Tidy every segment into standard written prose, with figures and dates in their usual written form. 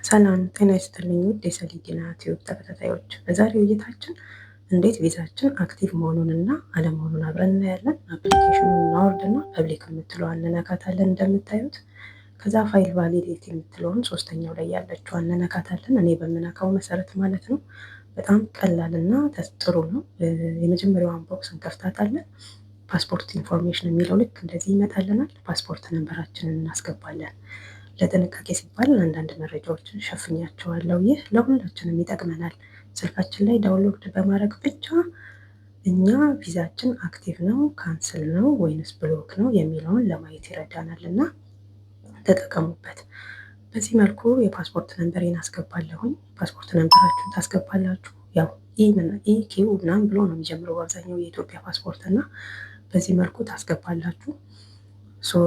ሰላም ጤና ይስጥልኝ ውድ የሰሊዲና ቲዩብ ተከታታዮች፣ በዛሬው ውይይታችን እንዴት ቪዛችን አክቲቭ መሆኑንና አለመሆኑን አብረን እናያለን። አፕሊኬሽኑን እናወርድና ፐብሊክ የምትለዋን እንነካታለን እንደምታዩት። ከዛ ፋይል ቫሊዴት የምትለውን ሶስተኛው ላይ ያለችዋን እንነካታለን፣ እኔ በምነካው መሰረት ማለት ነው። በጣም ቀላልና ጥሩ ነው። የመጀመሪያዋን ቦክስ እንከፍታታለን። ፓስፖርት ኢንፎርሜሽን የሚለው ልክ እንደዚህ ይመጣልናል። ፓስፖርት ነንበራችንን እናስገባለን። ለጥንቃቄ ሲባል አንዳንድ መረጃዎችን ሸፍኛቸዋለሁ። ይህ ለሁላችንም ይጠቅመናል። ስልካችን ላይ ዳውንሎድ በማድረግ ብቻ እኛ ቪዛችን አክቲቭ ነው፣ ካንስል ነው ወይንስ ብሎክ ነው የሚለውን ለማየት ይረዳናል እና ተጠቀሙበት። በዚህ መልኩ የፓስፖርት ነንበሬን አስገባለሁኝ። ፓስፖርት ነንበራችሁን ታስገባላችሁ። ያው ኢኪው ምናምን ብሎ ነው የሚጀምረው በአብዛኛው የኢትዮጵያ ፓስፖርት እና በዚህ መልኩ ታስገባላችሁ።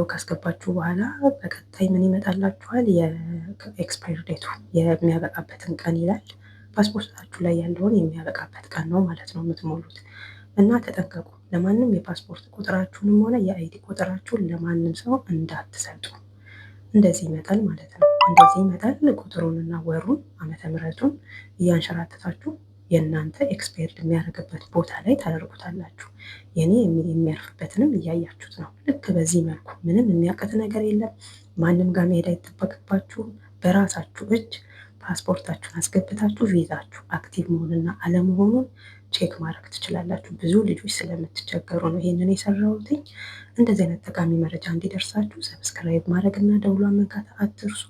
ካስገባችሁ በኋላ በቀጣይ ምን ይመጣላችኋል? የኤክስፓየር ዴቱ የሚያበቃበትን ቀን ይላል። ፓስፖርታችሁ ላይ ያለውን የሚያበቃበት ቀን ነው ማለት ነው የምትሞሉት። እና ተጠንቀቁ፣ ለማንም የፓስፖርት ቁጥራችሁንም ሆነ የአይዲ ቁጥራችሁን ለማንም ሰው እንዳትሰጡ። እንደዚህ ይመጣል ማለት ነው። እንደዚህ ይመጣል። ቁጥሩንና ወሩን ዓመተ ምሕረቱን እያንሸራተታችሁ የእናንተ ኤክስፓየርድ የሚያደርግበት ቦታ ላይ ታደርጉታላችሁ። የኔ የሚያርፍበትንም እያያችሁት ነው። ልክ በዚህ መልኩ ምንም የሚያውቀት ነገር የለም። ማንም ጋር መሄድ አይጠበቅባችሁም። በራሳችሁ እጅ ፓስፖርታችሁን አስገብታችሁ ቪዛችሁ አክቲቭ መሆንና አለመሆኑን ቼክ ማድረግ ትችላላችሁ። ብዙ ልጆች ስለምትቸገሩ ነው ይሄንን የሰራሁትኝ። እንደዚህ አይነት ጠቃሚ መረጃ እንዲደርሳችሁ ሰብስክራይብ ማድረግና ደውሏን መንካት አትርሱ።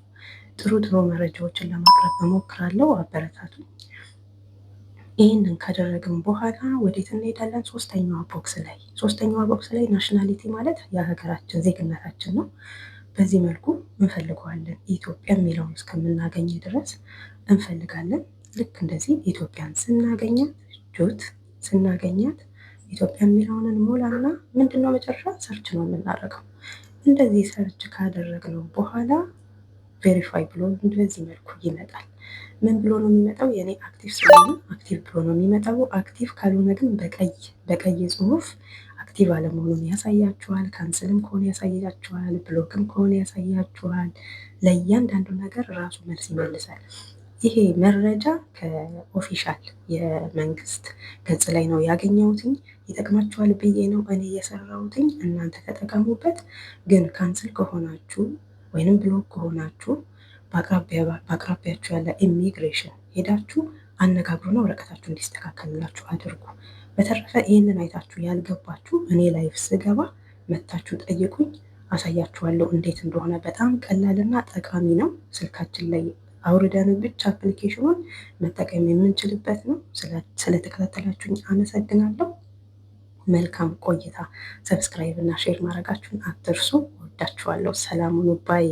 ጥሩ መረጃዎችን ለማቅረብ እሞክራለሁ። አበረታቱ። ይህንን ካደረግን በኋላ ወዴት እንሄዳለን? ሶስተኛዋ ቦክስ ላይ ናሽናሊቲ ማለት የሀገራችን ዜግነታችን ነው። በዚህ መልኩ እንፈልገዋለን። ኢትዮጵያ የሚለውን እስከምናገኝ ድረስ እንፈልጋለን። ልክ እንደዚህ ኢትዮጵያን ስናገኛት ኢትዮጵያ የሚለውን እንሞላና ምንድነው መጨረሻ ሰርች ነው የምናደርገው። እንደዚህ ሰርች ካደረግነው በኋላ ቬሪፋይ ብሎ በዚህ መልኩ ይመጣል። ምን ብሎ ነው የሚመጣው? የኔ አክቲቭ ስለሆነ አክቲቭ ብሎ ነው የሚመጣው። አክቲቭ ካልሆነ ግን በቀይ ጽሁፍ አክቲቭ አለመሆኑን ያሳያችኋል። ካንስልም ከሆነ ያሳያችኋል፣ ብሎክም ከሆነ ያሳያችኋል። ለእያንዳንዱ ነገር ራሱ መልስ ይመልሳል። ይሄ መረጃ ከኦፊሻል የመንግስት ገጽ ላይ ነው ያገኘሁትኝ። ይጠቅማችኋል ብዬ ነው እኔ የሰራሁትኝ። እናንተ ተጠቀሙበት። ግን ካንስል ከሆናችሁ ወይንም ብሎክ ከሆናችሁ በአቅራቢያችሁ ያለ ኢሚግሬሽን ሄዳችሁ አነጋግሩና ወረቀታችሁ እንዲስተካከልላችሁ አድርጉ። በተረፈ ይህንን አይታችሁ ያልገባችሁ እኔ ላይፍ ስገባ መታችሁ ጠይቁኝ፣ አሳያችኋለሁ እንዴት እንደሆነ። በጣም ቀላልና ጠቃሚ ነው። ስልካችን ላይ አውርደን ብቻ አፕሊኬሽኑን መጠቀም የምንችልበት ነው። ስለተከታተላችሁኝ አመሰግናለሁ። መልካም ቆይታ። ሰብስክራይብ እና ሼር ማድረጋችሁን አትርሱ። ወዳችኋለሁ። ሰላም ሁኑ ባይ